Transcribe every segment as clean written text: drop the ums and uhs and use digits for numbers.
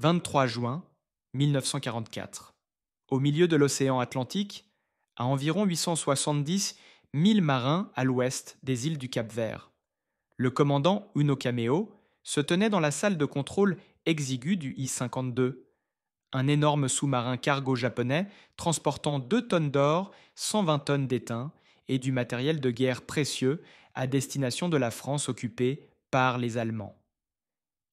23 juin 1944. Au milieu de l'océan Atlantique, à environ 870 000 marins à l'ouest des îles du Cap-Vert, le commandant Uno Kameo se tenait dans la salle de contrôle exiguë du I-52, un énorme sous-marin cargo japonais transportant 2 tonnes d'or, 120 tonnes d'étain et du matériel de guerre précieux à destination de la France occupée par les Allemands.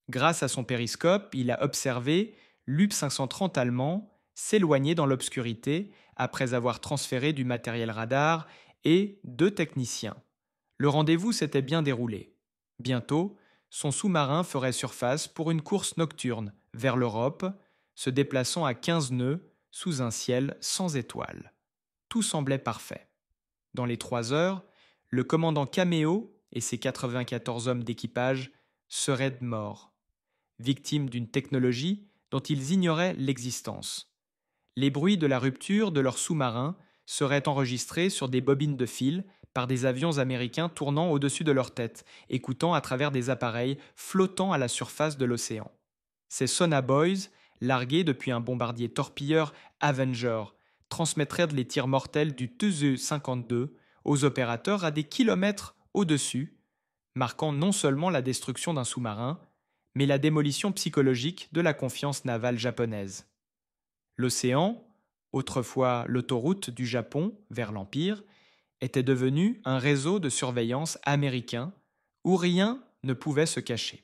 Grâce à son périscope, il a observé l'UP 530 allemand s'éloigner dans l'obscurité après avoir transféré du matériel radar et 2 techniciens. Le rendez-vous s'était bien déroulé. Bientôt, son sous-marin ferait surface pour une course nocturne vers l'Europe, se déplaçant à 15 nœuds sous un ciel sans étoiles. Tout semblait parfait. Dans les 3 heures, le commandant Kameo et ses 94 hommes d'équipage seraient morts, victimes d'une technologie dont ils ignoraient l'existence. Les bruits de la rupture de leur sous-marin seraient enregistrés sur des bobines de fil par des avions américains tournant au-dessus de leur tête, écoutant à travers des appareils flottant à la surface de l'océan. Ces sonaboys, largués depuis un bombardier torpilleur Avenger, transmettraient les tirs mortels du Tu-52 aux opérateurs à des kilomètres au-dessus, marquant non seulement la destruction d'un sous-marin, mais la démolition psychologique de la confiance navale japonaise. L'océan, autrefois l'autoroute du Japon vers l'Empire, était devenu un réseau de surveillance américain où rien ne pouvait se cacher.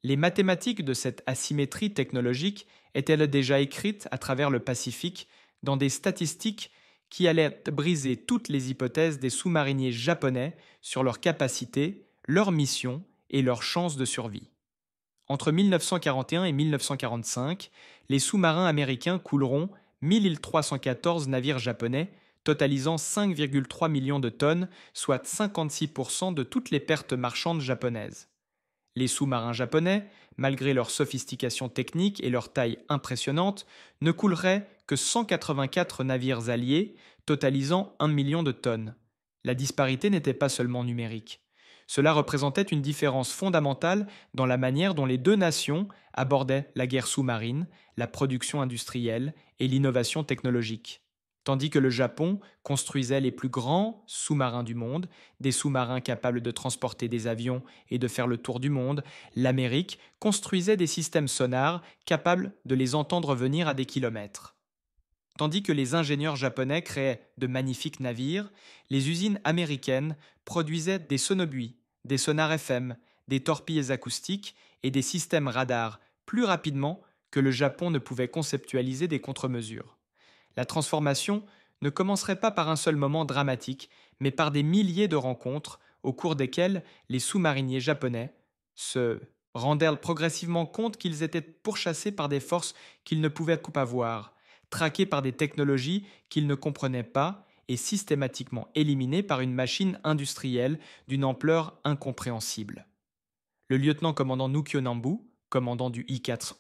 Les mathématiques de cette asymétrie technologique étaient déjà écrites à travers le Pacifique dans des statistiques qui allaient briser toutes les hypothèses des sous-mariniers japonais sur leur capacité, leur mission et leurs chances de survie. Entre 1941 et 1945, les sous-marins américains couleront 1314 navires japonais, totalisant 5,3 millions de tonnes, soit 56% de toutes les pertes marchandes japonaises. Les sous-marins japonais, malgré leur sophistication technique et leur taille impressionnante, ne couleraient que 184 navires alliés, totalisant 1 million de tonnes. La disparité n'était pas seulement numérique. Cela représentait une différence fondamentale dans la manière dont les deux nations abordaient la guerre sous-marine, la production industrielle et l'innovation technologique. Tandis que le Japon construisait les plus grands sous-marins du monde, des sous-marins capables de transporter des avions et de faire le tour du monde, l'Amérique construisait des systèmes sonars capables de les entendre venir à des kilomètres. Tandis que les ingénieurs japonais créaient de magnifiques navires, les usines américaines produisaient des sonobuis, des sonars FM, des torpilles acoustiques et des systèmes radars plus rapidement que le Japon ne pouvait conceptualiser des contre-mesures. La transformation ne commencerait pas par un seul moment dramatique, mais par des milliers de rencontres au cours desquelles les sous-mariniers japonais se rendèrent progressivement compte qu'ils étaient pourchassés par des forces qu'ils ne pouvaient pas voir, traqués par des technologies qu'ils ne comprenaient pas et systématiquement éliminés par une machine industrielle d'une ampleur incompréhensible. Le lieutenant-commandant Nukio Nambu, commandant du I-4,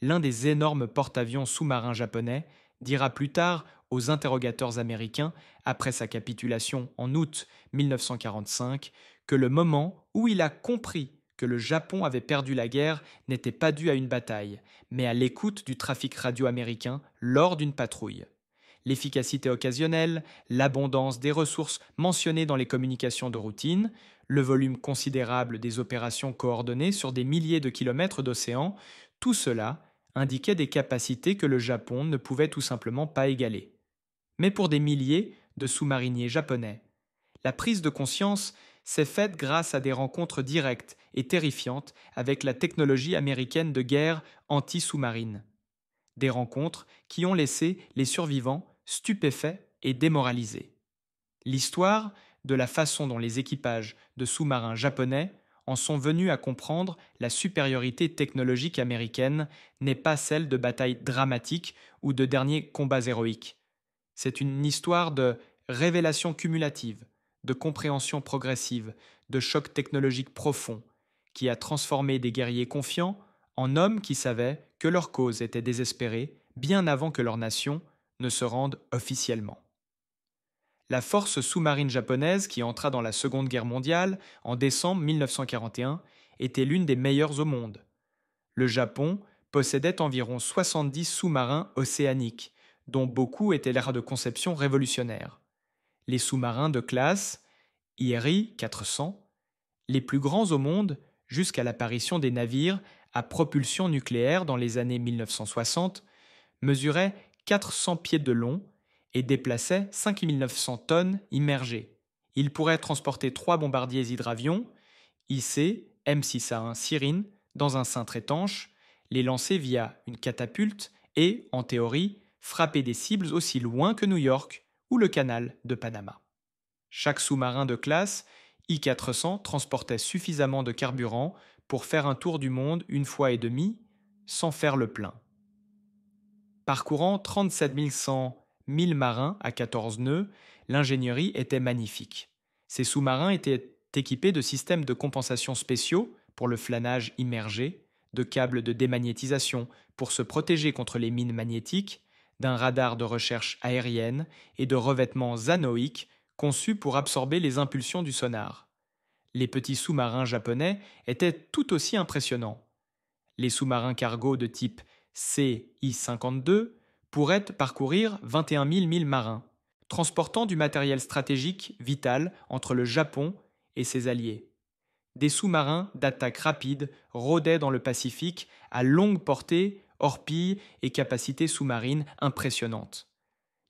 l'un des énormes porte-avions sous-marins japonais, dira plus tard aux interrogateurs américains, après sa capitulation en août 1945, que le moment où il a compris que le Japon avait perdu la guerre n'était pas dû à une bataille, mais à l'écoute du trafic radio américain lors d'une patrouille. L'efficacité occasionnelle, l'abondance des ressources mentionnées dans les communications de routine, le volume considérable des opérations coordonnées sur des milliers de kilomètres d'océan, tout cela indiquait des capacités que le Japon ne pouvait tout simplement pas égaler. Mais pour des milliers de sous-mariniers japonais, la prise de conscience s'est faite grâce à des rencontres directes et terrifiantes avec la technologie américaine de guerre anti-sous-marine. Des rencontres qui ont laissé les survivants stupéfaits et démoralisés. L'histoire de la façon dont les équipages de sous-marins japonais en sont venus à comprendre la supériorité technologique américaine n'est pas celle de batailles dramatiques ou de derniers combats héroïques. C'est une histoire de révélation cumulative, de compréhension progressive, de choc technologique profond, qui a transformé des guerriers confiants en hommes qui savaient que leur cause était désespérée bien avant que leur nation ne se rende officiellement. La force sous-marine japonaise qui entra dans la Seconde Guerre mondiale en décembre 1941 était l'une des meilleures au monde. Le Japon possédait environ 70 sous-marins océaniques, dont beaucoup étaient l'ère de conception révolutionnaire. Les sous-marins de classe IRI 400, les plus grands au monde jusqu'à l'apparition des navires à propulsion nucléaire dans les années 1960, mesuraient 400 pieds de long et déplaçaient 5900 tonnes immergées. Ils pourraient transporter 3 bombardiers hydravions, IC M6A1 Sirine, dans un cintre étanche, les lancer via une catapulte et, en théorie, frapper des cibles aussi loin que New York ou le canal de Panama. Chaque sous-marin de classe I-400 transportait suffisamment de carburant pour faire un tour du monde une fois et demie, sans faire le plein. Parcourant 37 100 1000 marins à 14 nœuds, l'ingénierie était magnifique. Ces sous-marins étaient équipés de systèmes de compensation spéciaux pour le flânage immergé, de câbles de démagnétisation pour se protéger contre les mines magnétiques, d'un radar de recherche aérienne et de revêtements anoïques conçus pour absorber les impulsions du sonar. Les petits sous-marins japonais étaient tout aussi impressionnants. Les sous-marins cargo de type CI-52 pourraient parcourir 21 000 milles marins, transportant du matériel stratégique vital entre le Japon et ses alliés. Des sous-marins d'attaque rapide rôdaient dans le Pacifique à longue portée, orpilles et capacités sous-marines impressionnantes.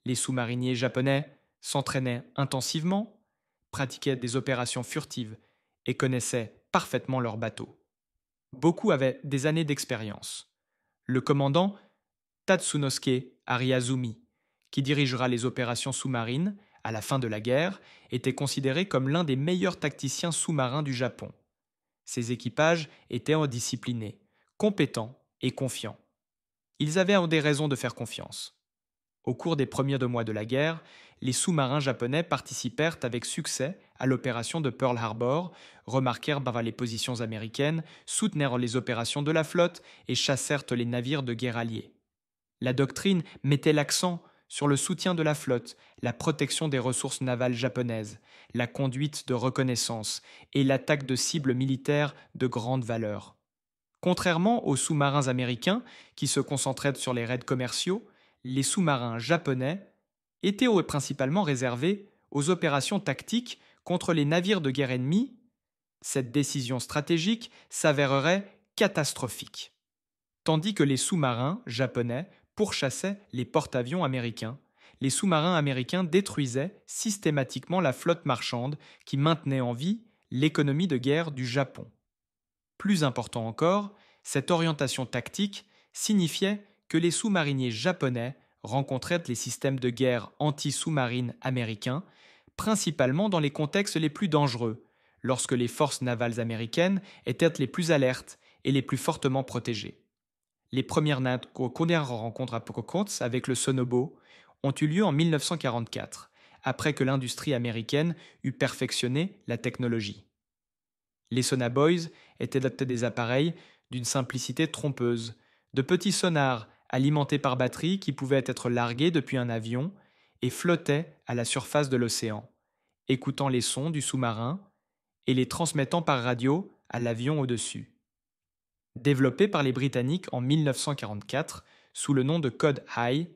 Les sous-mariniers japonais s'entraînaient intensivement, pratiquaient des opérations furtives et connaissaient parfaitement leurs bateaux. Beaucoup avaient des années d'expérience. Le commandant Tatsunosuke Ariazumi, qui dirigera les opérations sous-marines à la fin de la guerre, était considéré comme l'un des meilleurs tacticiens sous-marins du Japon. Ses équipages étaient indisciplinés, compétents et confiants. Ils avaient des raisons de faire confiance. Au cours des premiers 2 mois de la guerre, les sous-marins japonais participèrent avec succès à l'opération de Pearl Harbor, remarquèrent les positions américaines, soutenèrent les opérations de la flotte et chassèrent les navires de guerre alliés. La doctrine mettait l'accent sur le soutien de la flotte, la protection des ressources navales japonaises, la conduite de reconnaissance et l'attaque de cibles militaires de grande valeur. Contrairement aux sous-marins américains, qui se concentraient sur les raids commerciaux, les sous-marins japonais étaient principalement réservés aux opérations tactiques contre les navires de guerre ennemis. Cette décision stratégique s'avérerait catastrophique. Tandis que les sous-marins japonais pourchassaient les porte-avions américains, les sous-marins américains détruisaient systématiquement la flotte marchande qui maintenait en vie l'économie de guerre du Japon. Plus important encore, cette orientation tactique signifiait que les sous-mariniers japonais rencontraient les systèmes de guerre anti-sous-marines américains, principalement dans les contextes les plus dangereux, lorsque les forces navales américaines étaient les plus alertes et les plus fortement protégées. Les premières rencontres à Pocahontas avec le sonobo ont eu lieu en 1944, après que l'industrie américaine eut perfectionné la technologie. Les sonaboys étaient dotés des appareils d'une simplicité trompeuse, de petits sonars alimentés par batterie qui pouvaient être largués depuis un avion et flottaient à la surface de l'océan, écoutant les sons du sous-marin et les transmettant par radio à l'avion au-dessus. Développés par les Britanniques en 1944 sous le nom de Code High,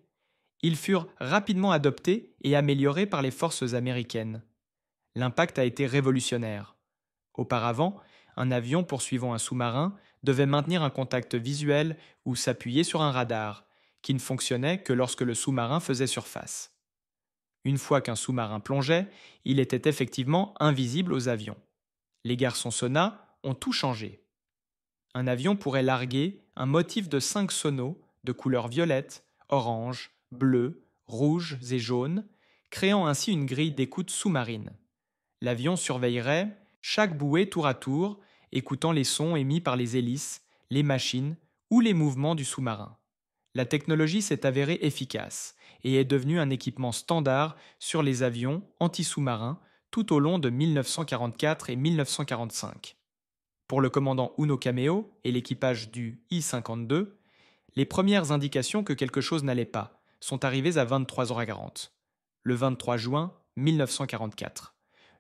ils furent rapidement adoptés et améliorés par les forces américaines. L'impact a été révolutionnaire. Auparavant, un avion poursuivant un sous-marin devait maintenir un contact visuel ou s'appuyer sur un radar, qui ne fonctionnait que lorsque le sous-marin faisait surface. Une fois qu'un sous-marin plongeait, il était effectivement invisible aux avions. Les garçons sonas ont tout changé. Un avion pourrait larguer un motif de 5 sonos de couleurs violette, orange, bleu, rouge et jaune, créant ainsi une grille d'écoute sous-marine. L'avion surveillerait chaque bouée tour à tour, écoutant les sons émis par les hélices, les machines ou les mouvements du sous-marin. La technologie s'est avérée efficace et est devenue un équipement standard sur les avions anti-sous-marins tout au long de 1944 et 1945. Pour le commandant Uno Kameo et l'équipage du I-52, les premières indications que quelque chose n'allait pas sont arrivées à 23h40, le 23 juin 1944.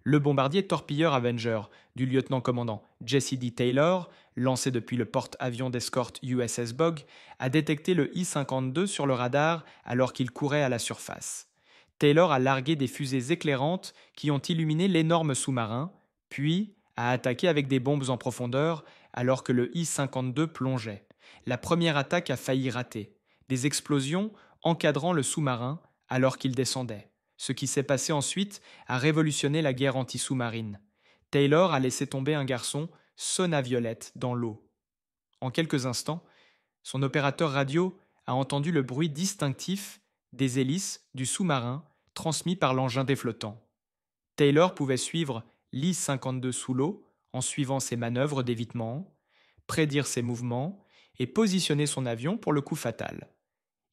Le bombardier torpilleur Avenger du lieutenant-commandant Jesse D. Taylor, lancé depuis le porte-avions d'escorte USS Bogg, a détecté le I-52 sur le radar alors qu'il courait à la surface. Taylor a largué des fusées éclairantes qui ont illuminé l'énorme sous-marin, puis a attaqué avec des bombes en profondeur alors que le I-52 plongeait. La première attaque a failli rater. Des explosions encadrant le sous-marin alors qu'il descendait. Ce qui s'est passé ensuite a révolutionné la guerre anti-sous-marine. Taylor a laissé tomber un garçon, Sona Violette, dans l'eau. En quelques instants, son opérateur radio a entendu le bruit distinctif des hélices du sous-marin transmis par l'engin des flottants. Taylor pouvait suivre l'I-52 sous l'eau en suivant ses manœuvres d'évitement, prédire ses mouvements et positionner son avion pour le coup fatal.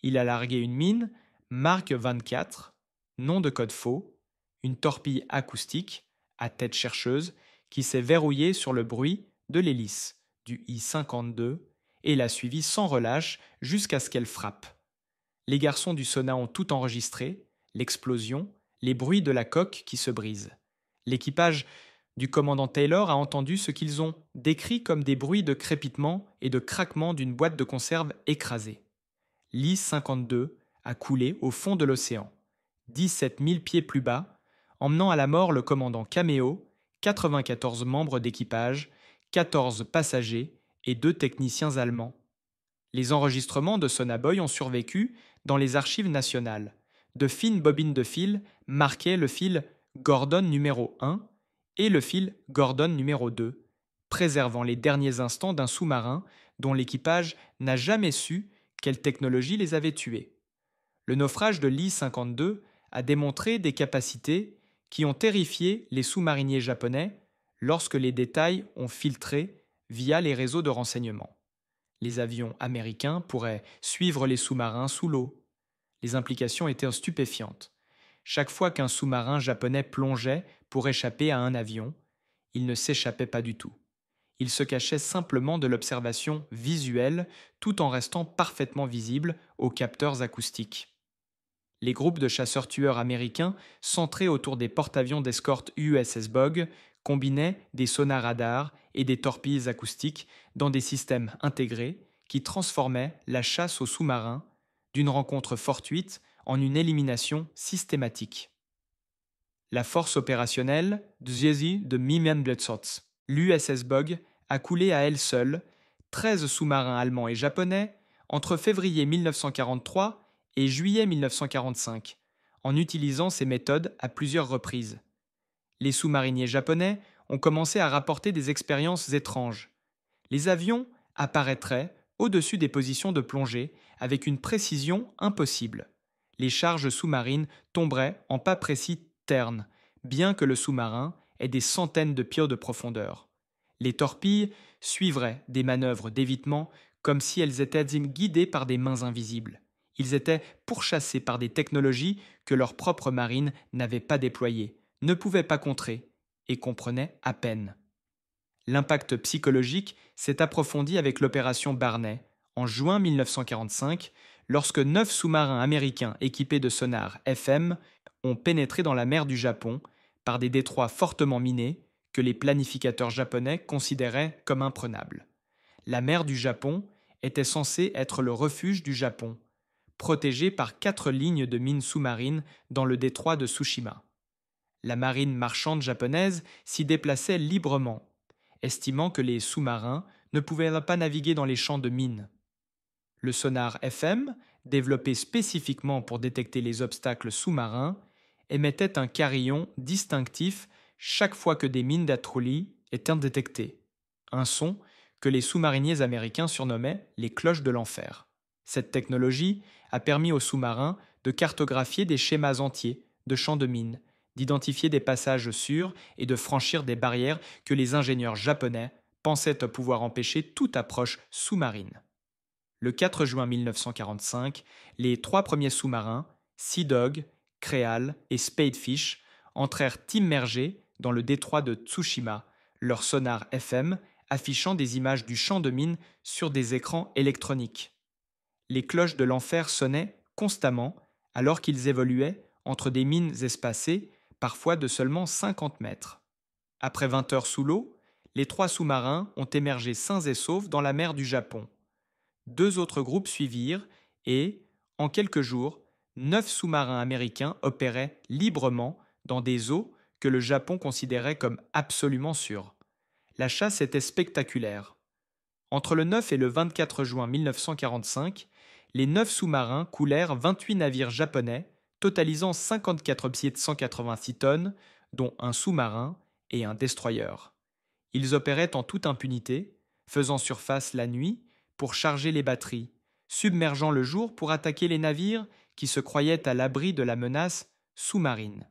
Il a largué une mine Mark 24, nom de code faux, une torpille acoustique à tête chercheuse qui s'est verrouillée sur le bruit de l'hélice du I-52 et l'a suivie sans relâche jusqu'à ce qu'elle frappe. Les garçons du Sona ont tout enregistré, l'explosion, les bruits de la coque qui se brise. L'équipage du commandant Taylor a entendu ce qu'ils ont décrit comme des bruits de crépitement et de craquement d'une boîte de conserve écrasée. L'I-52 a coulé au fond de l'océan, 17 000 pieds plus bas, emmenant à la mort le commandant Cameo, 94 membres d'équipage, 14 passagers et 2 techniciens allemands. Les enregistrements de Sonaboy ont survécu dans les archives nationales. De fines bobines de fil marquaient le fil Gordon numéro 1 et le fil Gordon numéro 2, préservant les derniers instants d'un sous-marin dont l'équipage n'a jamais su quelle technologie les avait tués. Le naufrage de l'I-52 a démontré des capacités qui ont terrifié les sous-mariniers japonais lorsque les détails ont filtré via les réseaux de renseignement. Les avions américains pourraient suivre les sous-marins sous l'eau. Les implications étaient stupéfiantes. Chaque fois qu'un sous-marin japonais plongeait pour échapper à un avion, il ne s'échappait pas du tout. Il se cachait simplement de l'observation visuelle tout en restant parfaitement visible aux capteurs acoustiques. Les groupes de chasseurs-tueurs américains, centrés autour des porte-avions d'escorte USS Bogg, combinaient des sonars radars et des torpilles acoustiques dans des systèmes intégrés qui transformaient la chasse aux sous-marins d'une rencontre fortuite en une élimination systématique. La force opérationnelle de Mimmenblitzots, l'USS Bogg, a coulé à elle seule 13 sous-marins allemands et japonais entre février 1943 et juillet 1945, en utilisant ces méthodes à plusieurs reprises. Les sous-mariniers japonais ont commencé à rapporter des expériences étranges. Les avions apparaîtraient au-dessus des positions de plongée avec une précision impossible. Les charges sous-marines tomberaient en pas précis ternes, bien que le sous-marin ait des centaines de pieds de profondeur. Les torpilles suivraient des manœuvres d'évitement comme si elles étaient guidées par des mains invisibles. Ils étaient pourchassés par des technologies que leur propre marine n'avait pas déployées, ne pouvait pas contrer et comprenait à peine. L'impact psychologique s'est approfondi avec l'opération Barney, en juin 1945, lorsque 9 sous-marins américains équipés de sonars FM ont pénétré dans la mer du Japon par des détroits fortement minés que les planificateurs japonais considéraient comme imprenables. La mer du Japon était censée être le refuge du Japon, protégé par 4 lignes de mines sous-marines dans le détroit de Tsushima. La marine marchande japonaise s'y déplaçait librement, estimant que les sous-marins ne pouvaient pas naviguer dans les champs de mines. Le sonar FM, développé spécifiquement pour détecter les obstacles sous-marins, émettait un carillon distinctif chaque fois que des mines d'Atruli étaient détectées, un son que les sous-mariniers américains surnommaient les cloches de l'enfer. Cette technologie a permis aux sous-marins de cartographier des schémas entiers de champs de mines, d'identifier des passages sûrs et de franchir des barrières que les ingénieurs japonais pensaient pouvoir empêcher toute approche sous-marine. Le 4 juin 1945, les 3 premiers sous-marins, Sea Dog, Creal et Spadefish, entrèrent immergés dans le détroit de Tsushima, leur sonar FM affichant des images du champ de mines sur des écrans électroniques. Les cloches de l'enfer sonnaient constamment alors qu'ils évoluaient entre des mines espacées parfois de seulement 50 mètres. Après 20 heures sous l'eau, les 3 sous-marins ont émergé sains et saufs dans la mer du Japon. 2 autres groupes suivirent et, en quelques jours, 9 sous-marins américains opéraient librement dans des eaux que le Japon considérait comme absolument sûres. La chasse était spectaculaire. Entre le 9 et le 24 juin 1945, les 9 sous-marins coulèrent 28 navires japonais, totalisant 54 pieds de 186 tonnes, dont un sous-marin et un destroyer. Ils opéraient en toute impunité, faisant surface la nuit pour charger les batteries, submergeant le jour pour attaquer les navires qui se croyaient à l'abri de la menace sous-marine.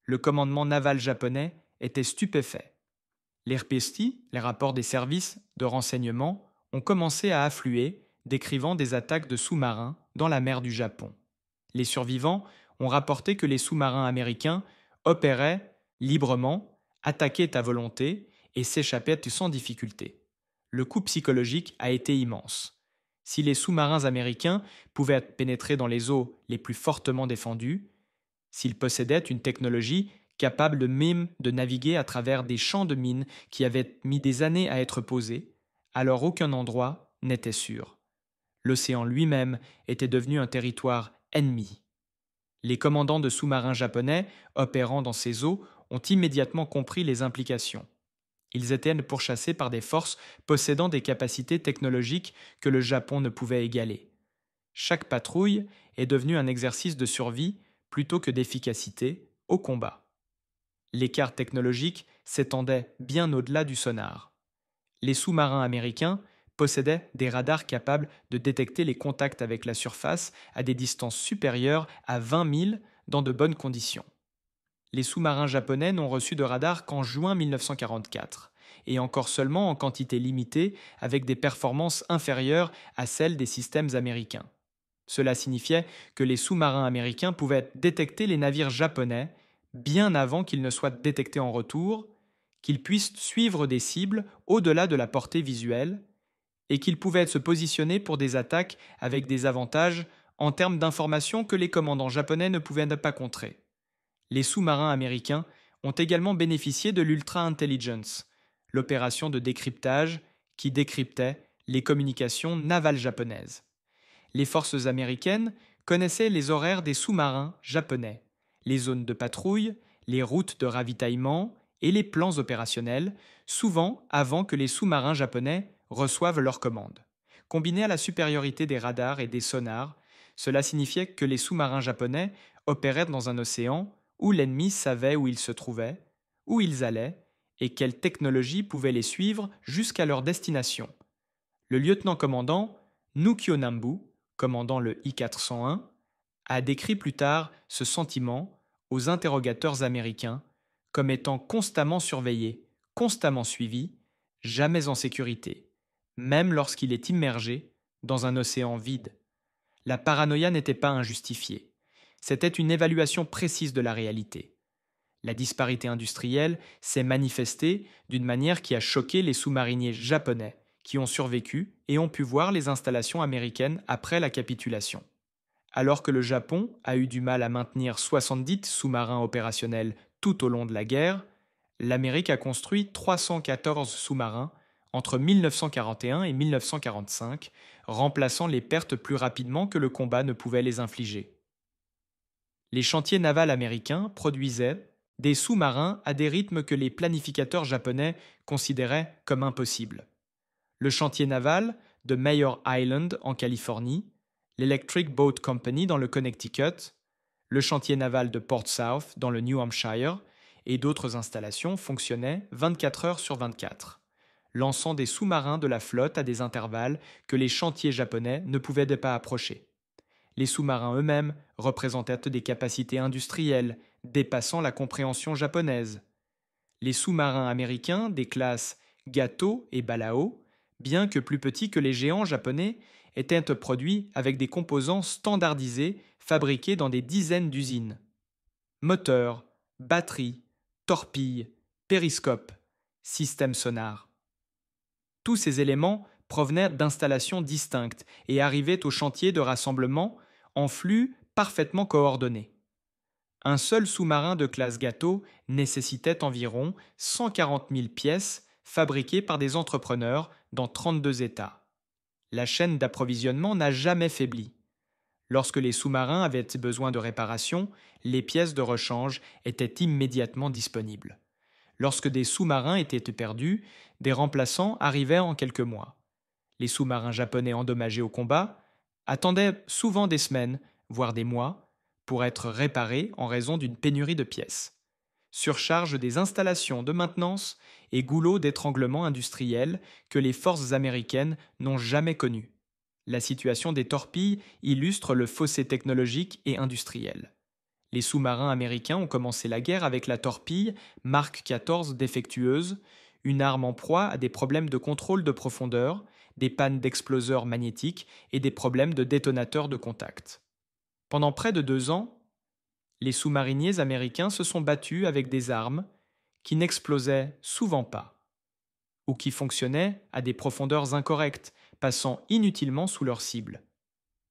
Le commandement naval japonais était stupéfait. Les RPST, les rapports des services de renseignement, ont commencé à affluer, décrivant des attaques de sous-marins dans la mer du Japon. Les survivants ont rapporté que les sous-marins américains opéraient librement, attaquaient à volonté et s'échappaient sans difficulté. Le coup psychologique a été immense. Si les sous-marins américains pouvaient pénétrer dans les eaux les plus fortement défendues, s'ils possédaient une technologie capable même de naviguer à travers des champs de mines qui avaient mis des années à être posés, alors aucun endroit n'était sûr. L'océan lui-même était devenu un territoire ennemi. Les commandants de sous-marins japonais opérant dans ces eaux ont immédiatement compris les implications. Ils étaient pourchassés par des forces possédant des capacités technologiques que le Japon ne pouvait égaler. Chaque patrouille est devenue un exercice de survie plutôt que d'efficacité au combat. L'écart technologique s'étendait bien au-delà du sonar. Les sous-marins américains possédaient des radars capables de détecter les contacts avec la surface à des distances supérieures à 20 000 dans de bonnes conditions. Les sous-marins japonais n'ont reçu de radar qu'en juin 1944, et encore seulement en quantité limitée avec des performances inférieures à celles des systèmes américains. Cela signifiait que les sous-marins américains pouvaient détecter les navires japonais bien avant qu'ils ne soient détectés en retour, qu'ils puissent suivre des cibles au-delà de la portée visuelle, et qu'ils pouvaient se positionner pour des attaques avec des avantages en termes d'informations que les commandants japonais ne pouvaient pas contrer. Les sous-marins américains ont également bénéficié de l'Ultra Intelligence, l'opération de décryptage qui décryptait les communications navales japonaises. Les forces américaines connaissaient les horaires des sous-marins japonais, les zones de patrouille, les routes de ravitaillement et les plans opérationnels, souvent avant que les sous-marins japonais reçoivent leurs commandes. Combiné à la supériorité des radars et des sonars, cela signifiait que les sous-marins japonais opéraient dans un océan où l'ennemi savait où ils se trouvaient, où ils allaient et quelle technologie pouvait les suivre jusqu'à leur destination. Le lieutenant-commandant Nukio Nambu, commandant le I-401, a décrit plus tard ce sentiment aux interrogateurs américains comme étant constamment surveillé, constamment suivi, jamais en sécurité, même lorsqu'il est immergé dans un océan vide. La paranoïa n'était pas injustifiée. C'était une évaluation précise de la réalité. La disparité industrielle s'est manifestée d'une manière qui a choqué les sous-mariniers japonais, qui ont survécu et ont pu voir les installations américaines après la capitulation. Alors que le Japon a eu du mal à maintenir 70 sous-marins opérationnels tout au long de la guerre, l'Amérique a construit 314 sous-marins entre 1941 et 1945, remplaçant les pertes plus rapidement que le combat ne pouvait les infliger. Les chantiers navals américains produisaient des sous-marins à des rythmes que les planificateurs japonais considéraient comme impossibles. Le chantier naval de Mayor Island en Californie, l'Electric Boat Company dans le Connecticut, le chantier naval de Port South dans le New Hampshire et d'autres installations fonctionnaient 24 heures sur 24, lançant des sous-marins de la flotte à des intervalles que les chantiers japonais ne pouvaient pas approcher. Les sous-marins eux-mêmes représentaient des capacités industrielles dépassant la compréhension japonaise. Les sous-marins américains des classes Gato et Balao, bien que plus petits que les géants japonais, étaient produits avec des composants standardisés fabriqués dans des dizaines d'usines. Moteurs, batteries, torpilles, périscopes, systèmes sonars. Tous ces éléments provenaient d'installations distinctes et arrivaient au chantier de rassemblement en flux parfaitement coordonnés. Un seul sous-marin de classe Gâteau nécessitait environ 140 000 pièces fabriquées par des entrepreneurs dans 32 États. La chaîne d'approvisionnement n'a jamais faibli. Lorsque les sous-marins avaient besoin de réparation, les pièces de rechange étaient immédiatement disponibles. Lorsque des sous-marins étaient perdus, des remplaçants arrivaient en quelques mois. Les sous-marins japonais endommagés au combat attendaient souvent des semaines, voire des mois, pour être réparés en raison d'une pénurie de pièces. Surcharge des installations de maintenance et goulot d'étranglement industriel que les forces américaines n'ont jamais connus. La situation des torpilles illustre le fossé technologique et industriel. Les sous-marins américains ont commencé la guerre avec la torpille Mark 14 défectueuse, une arme en proie à des problèmes de contrôle de profondeur, des pannes d'exploseurs magnétiques et des problèmes de détonateurs de contact. Pendant près de 2 ans, les sous-mariniers américains se sont battus avec des armes qui n'explosaient souvent pas, ou qui fonctionnaient à des profondeurs incorrectes, passant inutilement sous leur cible.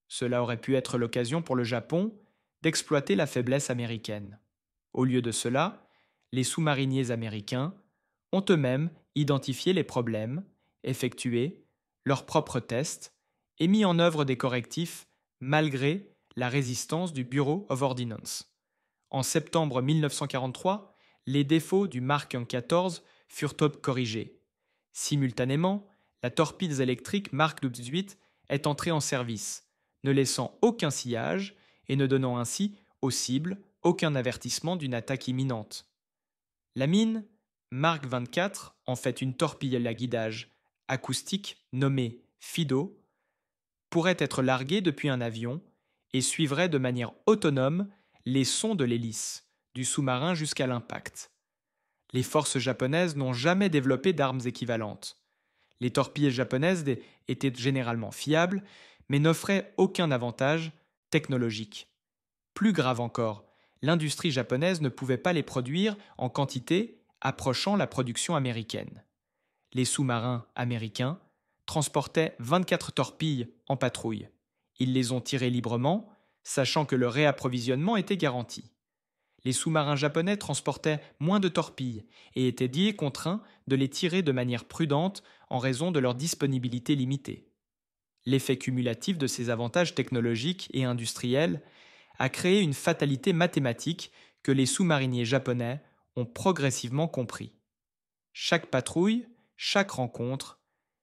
Cela aurait pu être l'occasion pour le Japon d'exploiter la faiblesse américaine. Au lieu de cela, les sous-mariniers américains ont eux-mêmes identifié les problèmes, effectué leurs propres tests et mis en œuvre des correctifs malgré la résistance du Bureau of Ordnance. En septembre 1943, les défauts du Mark 14 furent corrigés. Simultanément, la torpille électrique Mark 18 est entrée en service, ne laissant aucun sillage et ne donnant ainsi aux cibles aucun avertissement d'une attaque imminente. La mine Mark 24 en fait une torpille à guidage acoustique nommée FIDO, pourrait être larguée depuis un avion et suivrait de manière autonome les sons de l'hélice du sous-marin jusqu'à l'impact. Les forces japonaises n'ont jamais développé d'armes équivalentes. Les torpilles japonaises étaient généralement fiables, mais n'offraient aucun avantage technologique. Plus grave encore, l'industrie japonaise ne pouvait pas les produire en quantité approchant la production américaine. Les sous-marins américains transportaient 24 torpilles en patrouille. Ils les ont tirées librement, sachant que le réapprovisionnement était garanti. Les sous-marins japonais transportaient moins de torpilles et étaient dits contraints de les tirer de manière prudente en raison de leur disponibilité limitée. L'effet cumulatif de ces avantages technologiques et industriels a créé une fatalité mathématique que les sous-mariniers japonais ont progressivement compris. Chaque patrouille, chaque rencontre,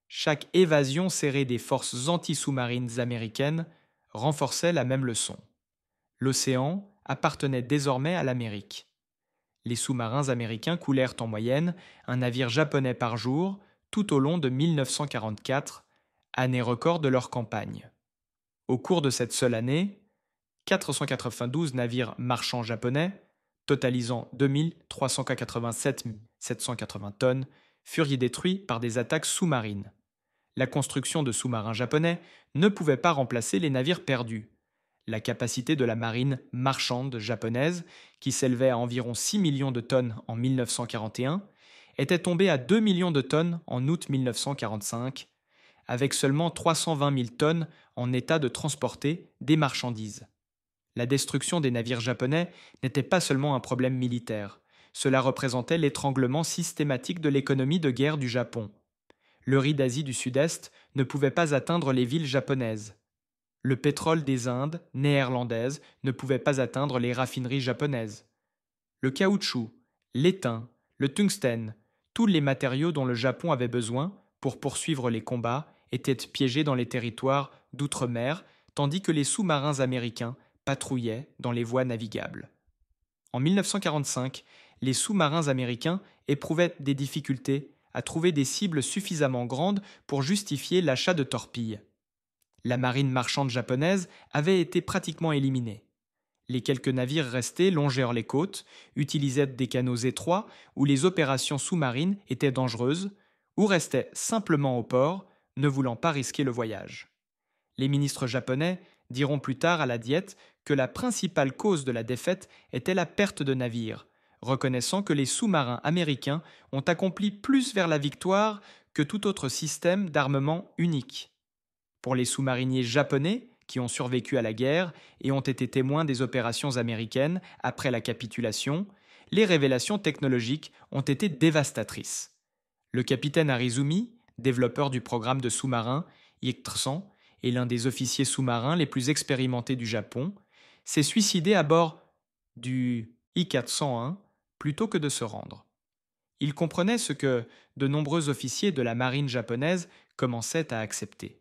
chaque évasion serrée des forces anti-sous-marines américaines renforçait la même leçon. L'océan appartenait désormais à l'Amérique. Les sous-marins américains coulèrent en moyenne un navire japonais par jour tout au long de 1944, année record de leur campagne. Au cours de cette seule année, 492 navires marchands japonais, totalisant 2387 780 tonnes, furent détruits par des attaques sous-marines. La construction de sous-marins japonais ne pouvait pas remplacer les navires perdus. La capacité de la marine marchande japonaise, qui s'élevait à environ 6 millions de tonnes en 1941, était tombée à 2 millions de tonnes en août 1945, avec seulement 320 000 tonnes en état de transporter des marchandises. La destruction des navires japonais n'était pas seulement un problème militaire, cela représentait l'étranglement systématique de l'économie de guerre du Japon. Le riz d'Asie du Sud-Est ne pouvait pas atteindre les villes japonaises. Le pétrole des Indes néerlandaises ne pouvait pas atteindre les raffineries japonaises. Le caoutchouc, l'étain, le tungstène, tous les matériaux dont le Japon avait besoin pour poursuivre les combats étaient piégés dans les territoires d'outre-mer, tandis que les sous-marins américains patrouillaient dans les voies navigables. En 1945, les sous-marins américains éprouvaient des difficultés à trouver des cibles suffisamment grandes pour justifier l'achat de torpilles. La marine marchande japonaise avait été pratiquement éliminée. Les quelques navires restés longèrent les côtes, utilisaient des canaux étroits où les opérations sous-marines étaient dangereuses, ou restaient simplement au port, ne voulant pas risquer le voyage. Les ministres japonais diront plus tard à la Diète que la principale cause de la défaite était la perte de navires, reconnaissant que les sous-marins américains ont accompli plus vers la victoire que tout autre système d'armement unique. Pour les sous-mariniers japonais qui ont survécu à la guerre et ont été témoins des opérations américaines après la capitulation, les révélations technologiques ont été dévastatrices. Le capitaine Arizumi, développeur du programme de sous-marins I-300 et l'un des officiers sous-marins les plus expérimentés du Japon, s'est suicidé à bord du I-401 plutôt que de se rendre. Il comprenait ce que de nombreux officiers de la marine japonaise commençaient à accepter.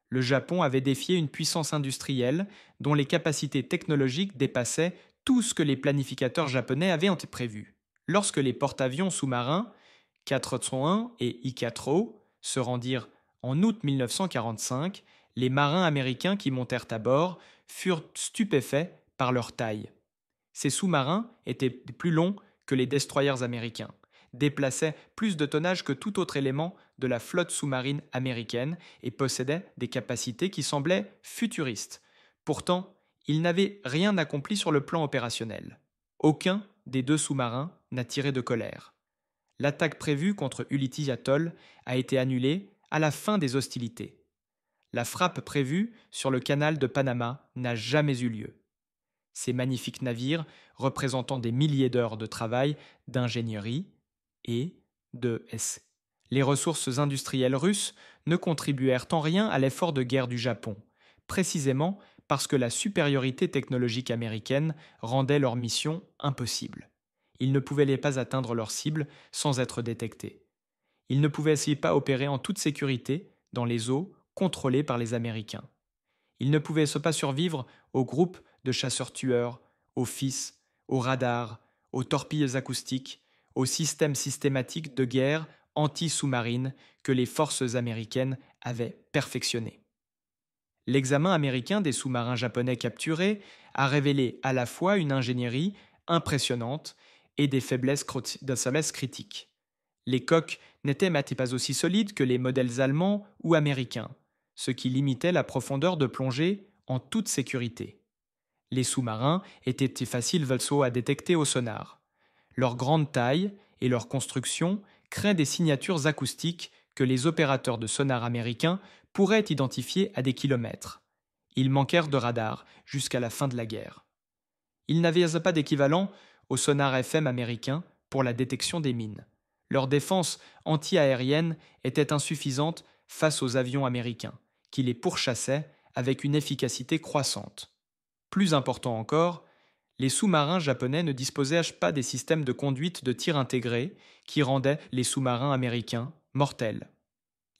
Le Japon avait défié une puissance industrielle dont les capacités technologiques dépassaient tout ce que les planificateurs japonais avaient prévu. Lorsque les porte-avions sous-marins 401 et I-4O se rendirent en août 1945, les marins américains qui montèrent à bord furent stupéfaits par leur taille. Ces sous-marins étaient plus longs que les destroyers américains, déplaçaient plus de tonnage que tout autre élément de la flotte sous-marine américaine et possédaient des capacités qui semblaient futuristes. Pourtant, ils n'avaient rien accompli sur le plan opérationnel. Aucun des deux sous-marins n'a tiré de colère. L'attaque prévue contre Ulithi Atoll a été annulée à la fin des hostilités. La frappe prévue sur le canal de Panama n'a jamais eu lieu. Ces magnifiques navires, représentant des milliers d'heures de travail, d'ingénierie et les ressources industrielles russes ne contribuèrent en rien à l'effort de guerre du Japon, précisément parce que la supériorité technologique américaine rendait leur mission impossible. Ils ne pouvaient pas atteindre leur cible sans être détectés. Ils ne pouvaient aussi pas opérer en toute sécurité dans les eaux contrôlées par les Américains. Ils ne pouvaient pas survivre aux groupes de chasseurs-tueurs, aux FIS, aux radars, aux torpilles acoustiques, aux systèmes systématiques de guerre anti-sous-marine que les forces américaines avaient perfectionnés. L'examen américain des sous-marins japonais capturés a révélé à la fois une ingénierie impressionnante et des faiblesses critiques. Les coques n'étaient pas aussi solides que les modèles allemands ou américains, ce qui limitait la profondeur de plongée en toute sécurité. Les sous-marins étaient faciles à détecter au sonar. Leur grande taille et leur construction créent des signatures acoustiques que les opérateurs de sonar américains pourraient identifier à des kilomètres. Ils manquèrent de radars jusqu'à la fin de la guerre. Ils n'avaient pas d'équivalent au sonar FM américain pour la détection des mines. Leur défense anti-aérienne était insuffisante face aux avions américains, qui les pourchassaient avec une efficacité croissante. Plus important encore, les sous-marins japonais ne disposaient pas des systèmes de conduite de tir intégrés qui rendaient les sous-marins américains mortels.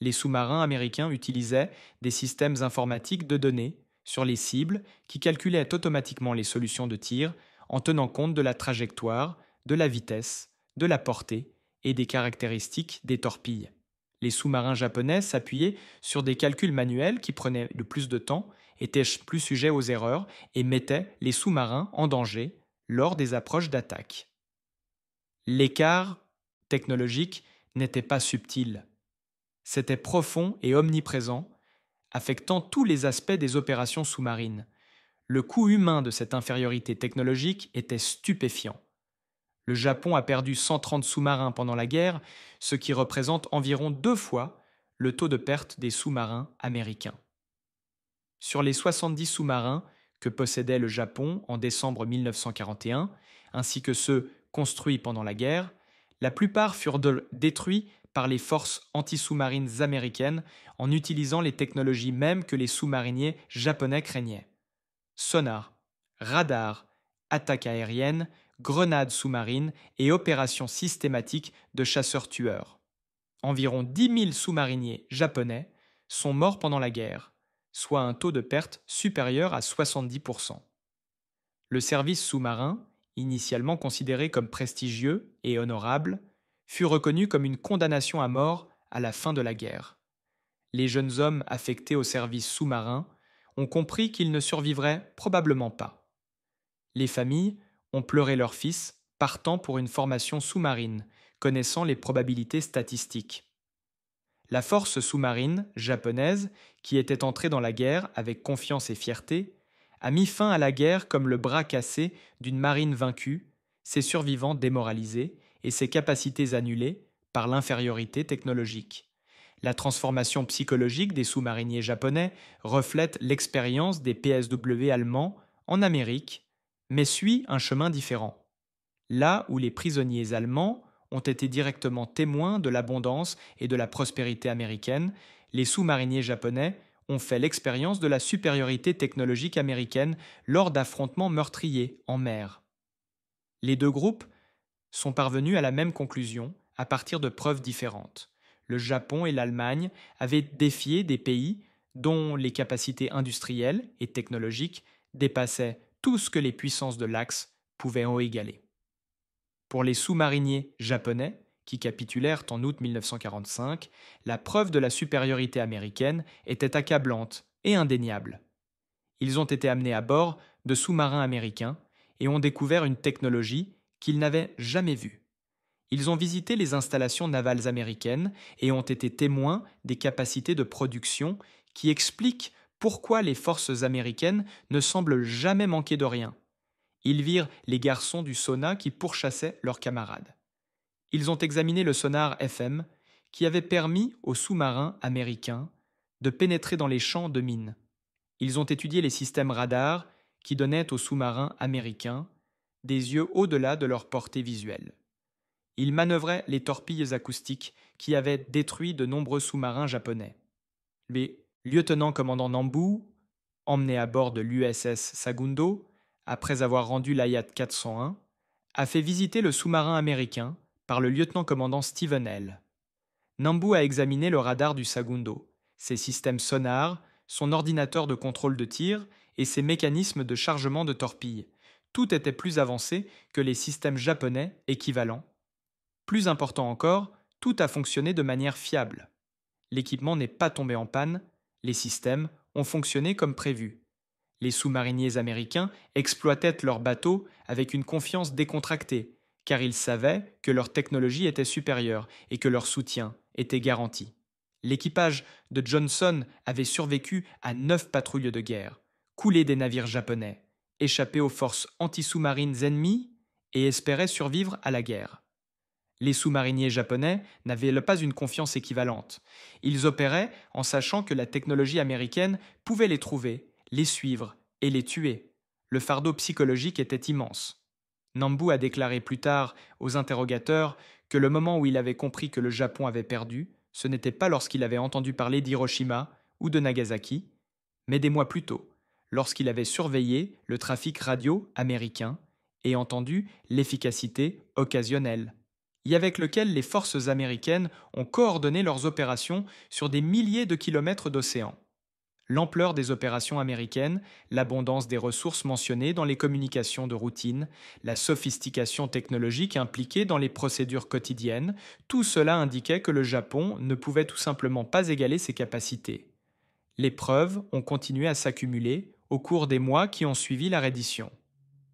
Les sous-marins américains utilisaient des systèmes informatiques de données sur les cibles qui calculaient automatiquement les solutions de tir en tenant compte de la trajectoire, de la vitesse, de la portée et des caractéristiques des torpilles. Les sous-marins japonais s'appuyaient sur des calculs manuels qui prenaient le plus de temps, étaient plus sujets aux erreurs et mettaient les sous-marins en danger lors des approches d'attaque. L'écart technologique n'était pas subtil. C'était profond et omniprésent, affectant tous les aspects des opérations sous-marines. Le coût humain de cette infériorité technologique était stupéfiant. Le Japon a perdu 130 sous-marins pendant la guerre, ce qui représente environ 2 fois le taux de perte des sous-marins américains. Sur les 70 sous-marins que possédait le Japon en décembre 1941, ainsi que ceux construits pendant la guerre, la plupart furent détruits par les forces anti-sous-marines américaines en utilisant les technologies mêmes que les sous-mariniers japonais craignaient. Sonar, radar, attaque aérienne, grenades sous-marines et opérations systématiques de chasseurs-tueurs. Environ 10 000 sous-mariniers japonais sont morts pendant la guerre, soit un taux de perte supérieur à 70%. Le service sous-marin, initialement considéré comme prestigieux et honorable, fut reconnu comme une condamnation à mort à la fin de la guerre. Les jeunes hommes affectés au service sous-marin ont compris qu'ils ne survivraient probablement pas. Les familles ont pleuré leurs fils partant pour une formation sous-marine, connaissant les probabilités statistiques. La force sous-marine japonaise, qui était entrée dans la guerre avec confiance et fierté, a mis fin à la guerre comme le bras cassé d'une marine vaincue, ses survivants démoralisés et ses capacités annulées par l'infériorité technologique. La transformation psychologique des sous-mariniers japonais reflète l'expérience des PSW allemands en Amérique, mais suit un chemin différent. Là où les prisonniers allemands ont été directement témoins de l'abondance et de la prospérité américaine, les sous-mariniers japonais ont fait l'expérience de la supériorité technologique américaine lors d'affrontements meurtriers en mer. Les deux groupes sont parvenus à la même conclusion à partir de preuves différentes. Le Japon et l'Allemagne avaient défié des pays dont les capacités industrielles et technologiques dépassaient tout ce que les puissances de l'Axe pouvaient en égaler. Pour les sous-mariniers japonais, qui capitulèrent en août 1945, la preuve de la supériorité américaine était accablante et indéniable. Ils ont été amenés à bord de sous-marins américains et ont découvert une technologie qu'ils n'avaient jamais vue. Ils ont visité les installations navales américaines et ont été témoins des capacités de production qui expliquent pourquoi les forces américaines ne semblent jamais manquer de rien. Ils virent les garçons du SONA qui pourchassaient leurs camarades. Ils ont examiné le sonar FM qui avait permis aux sous-marins américains de pénétrer dans les champs de mines. Ils ont étudié les systèmes radars qui donnaient aux sous-marins américains des yeux au-delà de leur portée visuelle. Ils manœuvraient les torpilles acoustiques qui avaient détruit de nombreux sous-marins japonais. Le lieutenant-commandant Nambu, emmené à bord de l'USS Sagundo, après avoir rendu l'Ayat 401, a fait visiter le sous-marin américain par le lieutenant-commandant Stephen L. Nambu a examiné le radar du Sagundo, ses systèmes sonars, son ordinateur de contrôle de tir et ses mécanismes de chargement de torpilles. Tout était plus avancé que les systèmes japonais équivalents. Plus important encore, tout a fonctionné de manière fiable. L'équipement n'est pas tombé en panne, les systèmes ont fonctionné comme prévu. Les sous-mariniers américains exploitaient leurs bateaux avec une confiance décontractée, car ils savaient que leur technologie était supérieure et que leur soutien était garanti. L'équipage de Johnson avait survécu à 9 patrouilles de guerre, coulé des navires japonais, échappé aux forces anti-sous-marines ennemies et espérait survivre à la guerre. Les sous-mariniers japonais n'avaient pas une confiance équivalente. Ils opéraient en sachant que la technologie américaine pouvait les trouver, les suivre et les tuer. Le fardeau psychologique était immense. Nambu a déclaré plus tard aux interrogateurs que le moment où il avait compris que le Japon avait perdu, ce n'était pas lorsqu'il avait entendu parler d'Hiroshima ou de Nagasaki, mais des mois plus tôt, lorsqu'il avait surveillé le trafic radio américain et entendu l'efficacité occasionnelle, et avec lequel les forces américaines ont coordonné leurs opérations sur des milliers de kilomètres d'océan. L'ampleur des opérations américaines, l'abondance des ressources mentionnées dans les communications de routine, la sophistication technologique impliquée dans les procédures quotidiennes, tout cela indiquait que le Japon ne pouvait tout simplement pas égaler ses capacités. Les preuves ont continué à s'accumuler au cours des mois qui ont suivi la reddition.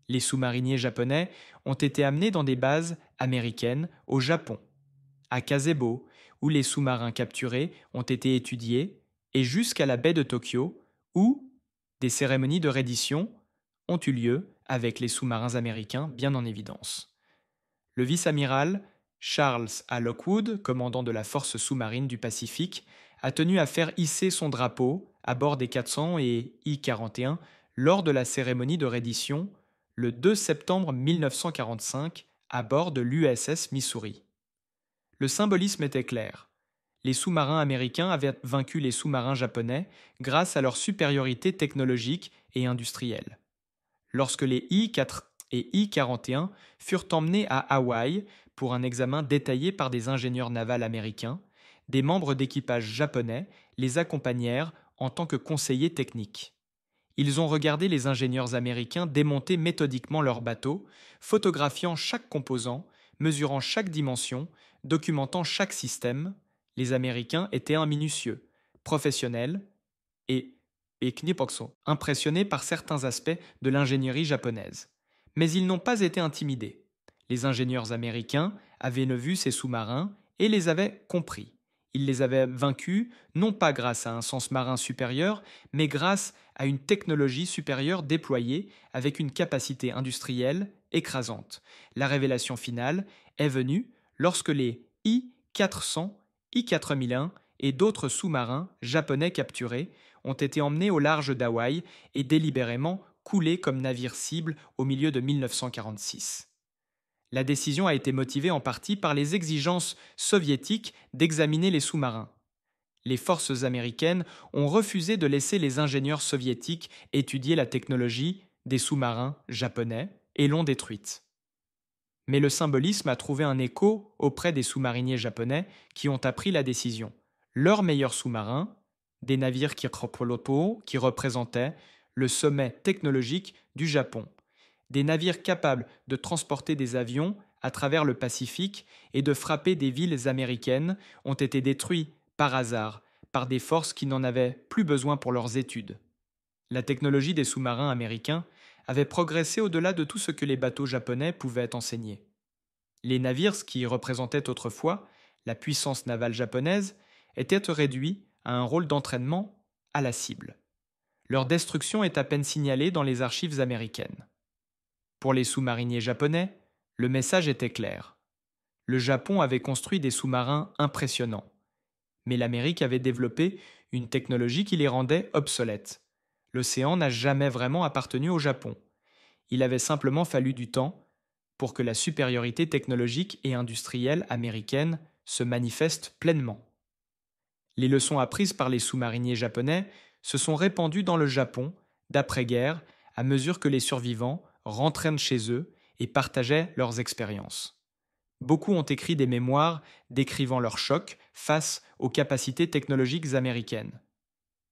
Les sous-mariniers japonais ont été amenés dans des bases américaines au Japon, à Kasebo, où les sous-marins capturés ont été étudiés, et jusqu'à la baie de Tokyo, où des cérémonies de reddition ont eu lieu avec les sous-marins américains bien en évidence. Le vice-amiral Charles A. Lockwood, commandant de la force sous-marine du Pacifique, a tenu à faire hisser son drapeau à bord des 400 et I-41 lors de la cérémonie de reddition le 2 septembre 1945 à bord de l'USS Missouri. Le symbolisme était clair. Les sous-marins américains avaient vaincu les sous-marins japonais grâce à leur supériorité technologique et industrielle. Lorsque les I-4 et I-41 furent emmenés à Hawaï pour un examen détaillé par des ingénieurs navals américains, des membres d'équipage japonais les accompagnèrent en tant que conseillers techniques. Ils ont regardé les ingénieurs américains démonter méthodiquement leurs bateaux, photographiant chaque composant, mesurant chaque dimension, documentant chaque système. Les Américains étaient minutieux, professionnels et impressionnés par certains aspects de l'ingénierie japonaise. Mais ils n'ont pas été intimidés. Les ingénieurs américains avaient vu ces sous-marins et les avaient compris. Ils les avaient vaincus non pas grâce à un sens marin supérieur, mais grâce à une technologie supérieure déployée avec une capacité industrielle écrasante. La révélation finale est venue lorsque les I-400, I-4001 et d'autres sous-marins japonais capturés ont été emmenés au large d'Hawaï et délibérément coulés comme navires cibles au milieu de 1946. La décision a été motivée en partie par les exigences soviétiques d'examiner les sous-marins. Les forces américaines ont refusé de laisser les ingénieurs soviétiques étudier la technologie des sous-marins japonais et l'ont détruite. Mais le symbolisme a trouvé un écho auprès des sous-mariniers japonais qui ont appris la décision. Leurs meilleurs sous-marins, des navires Kikropolopo qui représentaient le sommet technologique du Japon, des navires capables de transporter des avions à travers le Pacifique et de frapper des villes américaines, ont été détruits par hasard par des forces qui n'en avaient plus besoin pour leurs études. La technologie des sous-marins américains avait progressé au-delà de tout ce que les bateaux japonais pouvaient enseigner. Les navires, qui représentaient autrefois la puissance navale japonaise, étaient réduits à un rôle d'entraînement à la cible. Leur destruction est à peine signalée dans les archives américaines. Pour les sous-mariniers japonais, le message était clair. Le Japon avait construit des sous-marins impressionnants, mais l'Amérique avait développé une technologie qui les rendait obsolètes. L'océan n'a jamais vraiment appartenu au Japon. Il avait simplement fallu du temps pour que la supériorité technologique et industrielle américaine se manifeste pleinement. Les leçons apprises par les sous-mariniers japonais se sont répandues dans le Japon d'après-guerre à mesure que les survivants rentraient chez eux et partageaient leurs expériences. Beaucoup ont écrit des mémoires décrivant leur choc face aux capacités technologiques américaines.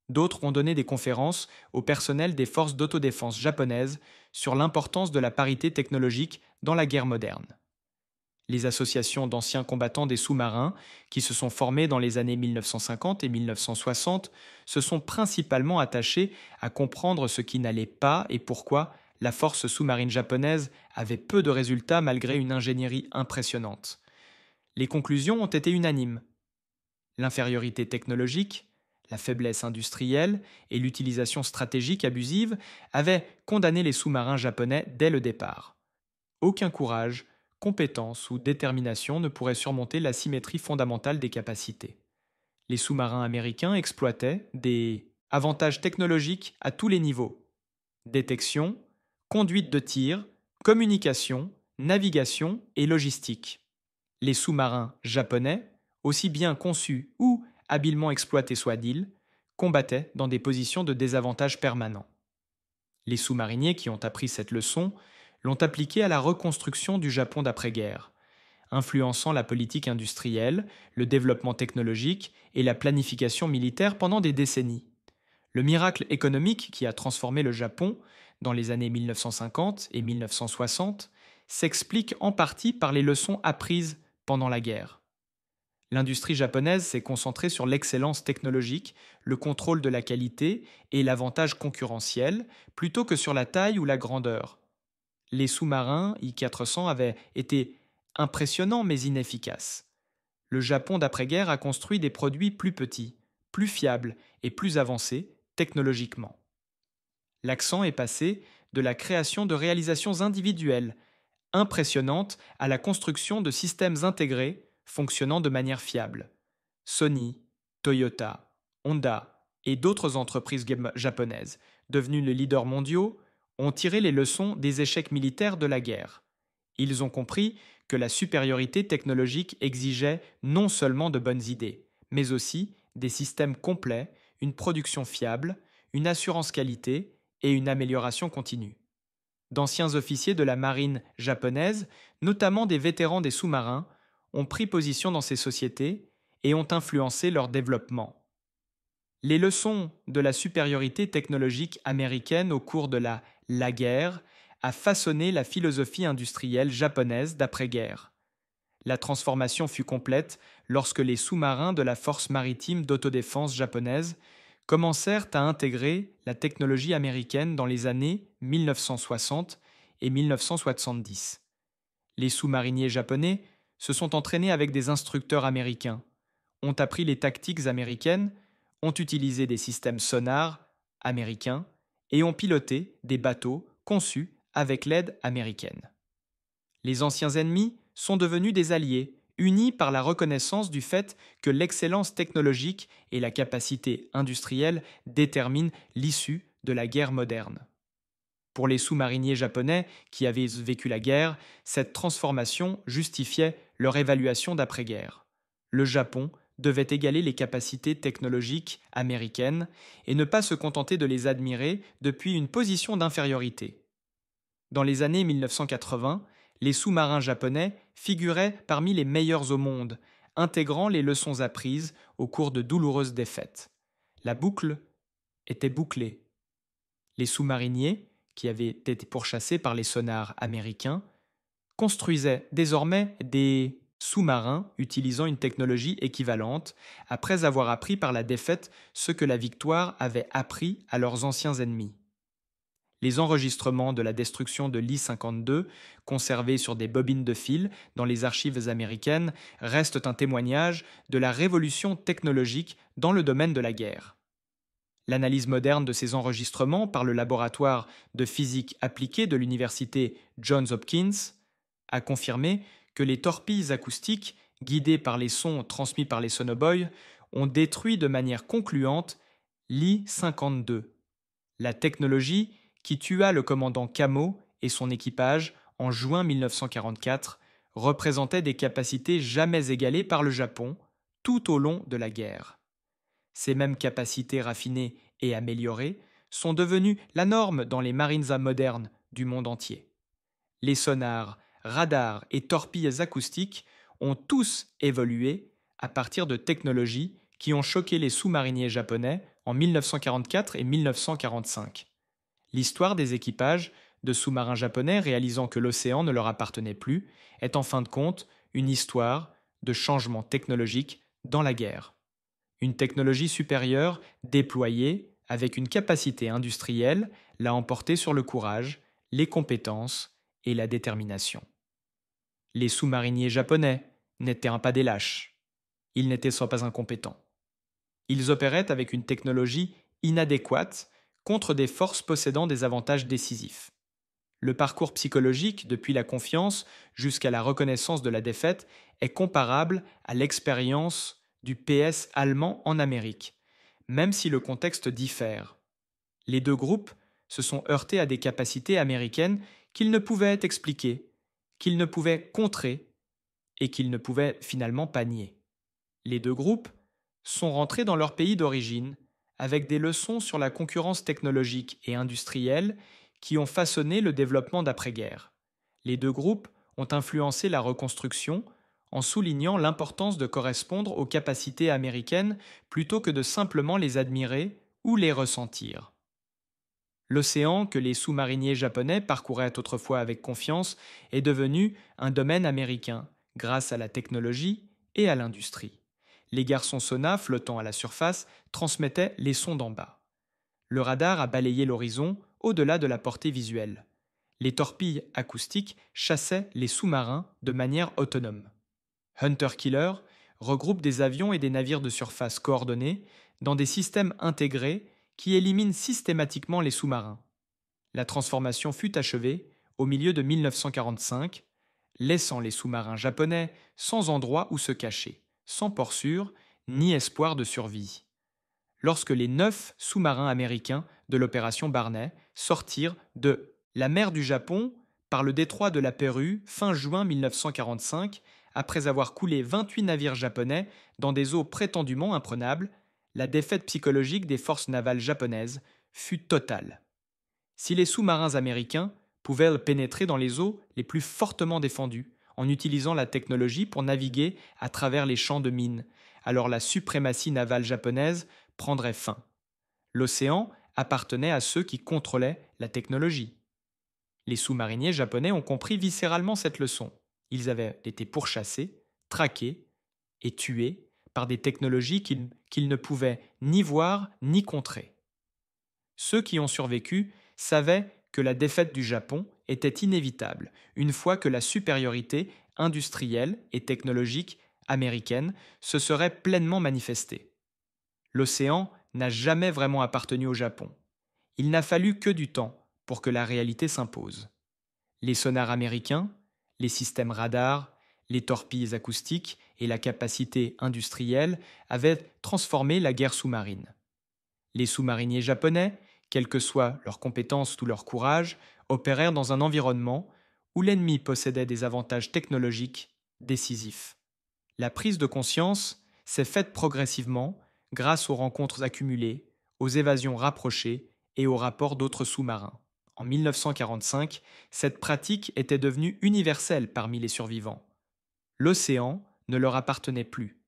D'autres ont donné des conférences au personnel des forces d'autodéfense japonaises sur l'importance de la parité technologique dans la guerre moderne. Les associations d'anciens combattants des sous-marins, qui se sont formées dans les années 1950 et 1960, se sont principalement attachées à comprendre ce qui n'allait pas et pourquoi la force sous-marine japonaise avait peu de résultats malgré une ingénierie impressionnante. Les conclusions ont été unanimes. L'infériorité technologique, la faiblesse industrielle et l'utilisation stratégique abusive avaient condamné les sous-marins japonais dès le départ. Aucun courage, compétence ou détermination ne pourrait surmonter l'asymétrie fondamentale des capacités. Les sous-marins américains exploitaient des avantages technologiques à tous les niveaux: détection, conduite de tir, communication, navigation et logistique. Les sous-marins japonais, aussi bien conçus ou habilement exploités soient-ils, combattaient dans des positions de désavantage permanent. Les sous-mariniers qui ont appris cette leçon l'ont appliquée à la reconstruction du Japon d'après-guerre, influençant la politique industrielle, le développement technologique et la planification militaire pendant des décennies. Le miracle économique qui a transformé le Japon dans les années 1950 et 1960 s'explique en partie par les leçons apprises pendant la guerre. L'industrie japonaise s'est concentrée sur l'excellence technologique, le contrôle de la qualité et l'avantage concurrentiel, plutôt que sur la taille ou la grandeur. Les sous-marins I-400 avaient été impressionnants mais inefficaces. Le Japon d'après-guerre a construit des produits plus petits, plus fiables et plus avancés technologiquement. L'accent est passé de la création de réalisations individuelles impressionnantes à la construction de systèmes intégrés fonctionnant de manière fiable. Sony, Toyota, Honda et d'autres entreprises japonaises, devenues les leaders mondiaux, ont tiré les leçons des échecs militaires de la guerre. Ils ont compris que la supériorité technologique exigeait non seulement de bonnes idées, mais aussi des systèmes complets, une production fiable, une assurance qualité et une amélioration continue. D'anciens officiers de la marine japonaise, notamment des vétérans des sous-marins, ont pris position dans ces sociétés et ont influencé leur développement. Les leçons de la supériorité technologique américaine au cours de la guerre a façonné la philosophie industrielle japonaise d'après-guerre. La transformation fut complète lorsque les sous-marins de la force maritime d'autodéfense japonaise commencèrent à intégrer la technologie américaine dans les années 1960 et 1970. Les sous-mariniers japonais se sont entraînés avec des instructeurs américains, ont appris les tactiques américaines, ont utilisé des systèmes sonars américains et ont piloté des bateaux conçus avec l'aide américaine. Les anciens ennemis sont devenus des alliés, unis par la reconnaissance du fait que l'excellence technologique et la capacité industrielle déterminent l'issue de la guerre moderne. Pour les sous-mariniers japonais qui avaient vécu la guerre, cette transformation justifiait leur évaluation d'après-guerre. Le Japon devait égaler les capacités technologiques américaines et ne pas se contenter de les admirer depuis une position d'infériorité. Dans les années 1980, les sous-marins japonais figuraient parmi les meilleurs au monde, intégrant les leçons apprises au cours de douloureuses défaites. La boucle était bouclée. Les sous-mariniers, qui avaient été pourchassés par les sonars américains, construisaient désormais des sous-marins utilisant une technologie équivalente, après avoir appris par la défaite ce que la victoire avait appris à leurs anciens ennemis. Les enregistrements de la destruction de l'I-52, conservés sur des bobines de fil dans les archives américaines, restent un témoignage de la révolution technologique dans le domaine de la guerre. L'analyse moderne de ces enregistrements par le laboratoire de physique appliquée de l'université Johns Hopkins a confirmé que les torpilles acoustiques, guidées par les sons transmis par les sonobuoys, ont détruit de manière concluante l'I-52, la technologie qui tua le commandant Kamo et son équipage en juin 1944, représentait des capacités jamais égalées par le Japon tout au long de la guerre. Ces mêmes capacités raffinées et améliorées sont devenues la norme dans les marines modernes du monde entier. Les sonars, radars et torpilles acoustiques ont tous évolué à partir de technologies qui ont choqué les sous-mariniers japonais en 1944 et 1945. L'histoire des équipages de sous-marins japonais réalisant que l'océan ne leur appartenait plus est en fin de compte une histoire de changement technologique dans la guerre. Une technologie supérieure, déployée, avec une capacité industrielle, l'a emporté sur le courage, les compétences et la détermination. Les sous-mariniers japonais n'étaient pas des lâches. Ils n'étaient soit pas incompétents. Ils opéraient avec une technologie inadéquate contre des forces possédant des avantages décisifs. Le parcours psychologique, depuis la confiance jusqu'à la reconnaissance de la défaite, est comparable à l'expérience du PS allemand en Amérique, même si le contexte diffère. Les deux groupes se sont heurtés à des capacités américaines qu'ils ne pouvaient expliquer, qu'ils ne pouvaient contrer et qu'ils ne pouvaient finalement pas nier. Les deux groupes sont rentrés dans leur pays d'origine avec des leçons sur la concurrence technologique et industrielle qui ont façonné le développement d'après-guerre. Les deux groupes ont influencé la reconstruction en soulignant l'importance de correspondre aux capacités américaines plutôt que de simplement les admirer ou les ressentir. L'océan que les sous-mariniers japonais parcouraient autrefois avec confiance est devenu un domaine américain grâce à la technologie et à l'industrie. Les garçons sonars flottant à la surface transmettaient les sons d'en bas. Le radar a balayé l'horizon au-delà de la portée visuelle. Les torpilles acoustiques chassaient les sous-marins de manière autonome. Hunter Killer regroupe des avions et des navires de surface coordonnés dans des systèmes intégrés qui éliminent systématiquement les sous-marins. La transformation fut achevée au milieu de 1945, laissant les sous-marins japonais sans endroit où se cacher, sans port sûr ni espoir de survie. Lorsque les 9 sous-marins américains de l'opération Barney sortirent de la mer du Japon par le détroit de la Pérou fin juin 1945, après avoir coulé 28 navires japonais dans des eaux prétendument imprenables, la défaite psychologique des forces navales japonaises fut totale. Si les sous-marins américains pouvaient pénétrer dans les eaux les plus fortement défendues en utilisant la technologie pour naviguer à travers les champs de mines, alors la suprématie navale japonaise prendrait fin. L'océan appartenait à ceux qui contrôlaient la technologie. Les sous-mariniers japonais ont compris viscéralement cette leçon. Ils avaient été pourchassés, traqués et tués par des technologies qu'ils ne pouvaient ni voir ni contrer. Ceux qui ont survécu savaient que la défaite du Japon était inévitable une fois que la supériorité industrielle et technologique américaine se serait pleinement manifestée. L'océan n'a jamais vraiment appartenu au Japon. Il n'a fallu que du temps pour que la réalité s'impose. Les sonars américains, les systèmes radars, Les torpilles acoustiques et la capacité industrielle avaient transformé la guerre sous-marine. Les sous-mariniers japonais, quelles que soient leurs compétences ou leur courage, opérèrent dans un environnement où l'ennemi possédait des avantages technologiques décisifs. La prise de conscience s'est faite progressivement grâce aux rencontres accumulées, aux évasions rapprochées et aux rapports d'autres sous-marins. En 1945, cette pratique était devenue universelle parmi les survivants. L'océan ne leur appartenait plus.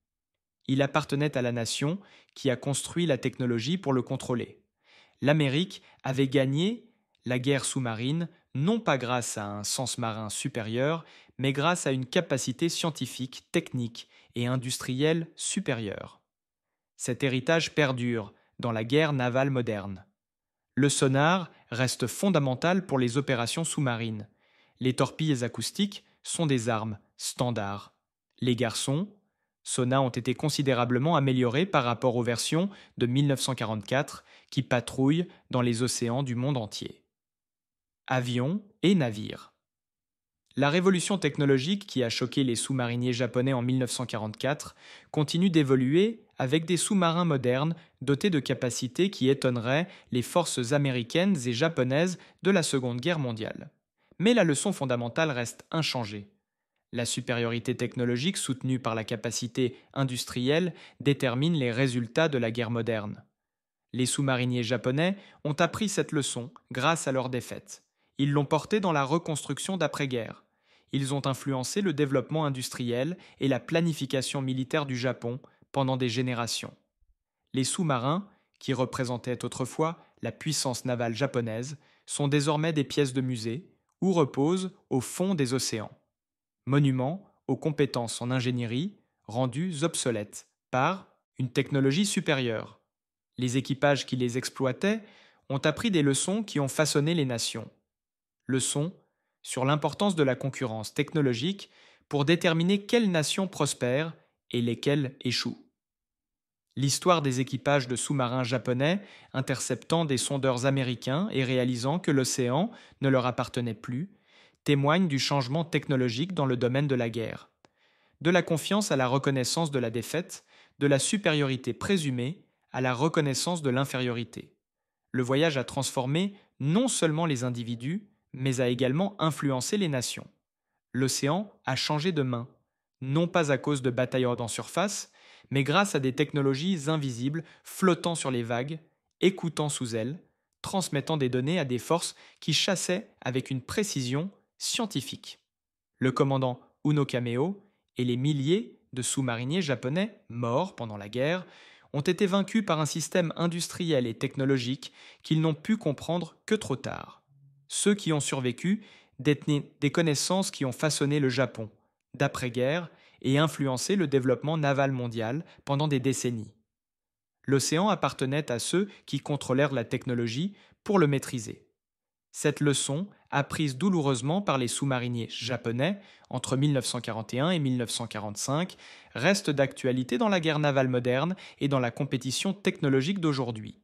Il appartenait à la nation qui a construit la technologie pour le contrôler. L'Amérique avait gagné la guerre sous-marine non pas grâce à un sens marin supérieur, mais grâce à une capacité scientifique, technique et industrielle supérieure. Cet héritage perdure dans la guerre navale moderne. Le sonar reste fondamental pour les opérations sous-marines. Les torpilles acoustiques sont des armes standards. Les garçons, sonars ont été considérablement améliorés par rapport aux versions de 1944 qui patrouillent dans les océans du monde entier. Avions et navires. La révolution technologique qui a choqué les sous-mariniers japonais en 1944 continue d'évoluer avec des sous-marins modernes dotés de capacités qui étonneraient les forces américaines et japonaises de la Seconde Guerre mondiale. Mais la leçon fondamentale reste inchangée. La supériorité technologique soutenue par la capacité industrielle détermine les résultats de la guerre moderne. Les sous-mariniers japonais ont appris cette leçon grâce à leur défaite. Ils l'ont portée dans la reconstruction d'après-guerre. Ils ont influencé le développement industriel et la planification militaire du Japon pendant des générations. Les sous-marins, qui représentaient autrefois la puissance navale japonaise, sont désormais des pièces de musée ou reposent au fond des océans. Monuments aux compétences en ingénierie rendues obsolètes par une technologie supérieure. Les équipages qui les exploitaient ont appris des leçons qui ont façonné les nations. Leçons sur l'importance de la concurrence technologique pour déterminer quelles nations prospèrent et lesquelles échouent. L'histoire des équipages de sous-marins japonais interceptant des sondeurs américains et réalisant que l'océan ne leur appartenait plus témoigne du changement technologique dans le domaine de la guerre, de la confiance à la reconnaissance de la défaite, de la supériorité présumée à la reconnaissance de l'infériorité. Le voyage a transformé non seulement les individus, mais a également influencé les nations. L'océan a changé de main, non pas à cause de batailles en surface, mais grâce à des technologies invisibles flottant sur les vagues, écoutant sous elles, transmettant des données à des forces qui chassaient avec une précision scientifique. Le commandant Uno Kameo et les milliers de sous-mariniers japonais morts pendant la guerre ont été vaincus par un système industriel et technologique qu'ils n'ont pu comprendre que trop tard. Ceux qui ont survécu détenaient des connaissances qui ont façonné le Japon d'après-guerre et influencé le développement naval mondial pendant des décennies. L'océan appartenait à ceux qui contrôlèrent la technologie pour le maîtriser. Cette leçon, apprise douloureusement par les sous-mariniers japonais entre 1941 et 1945, reste d'actualité dans la guerre navale moderne et dans la compétition technologique d'aujourd'hui.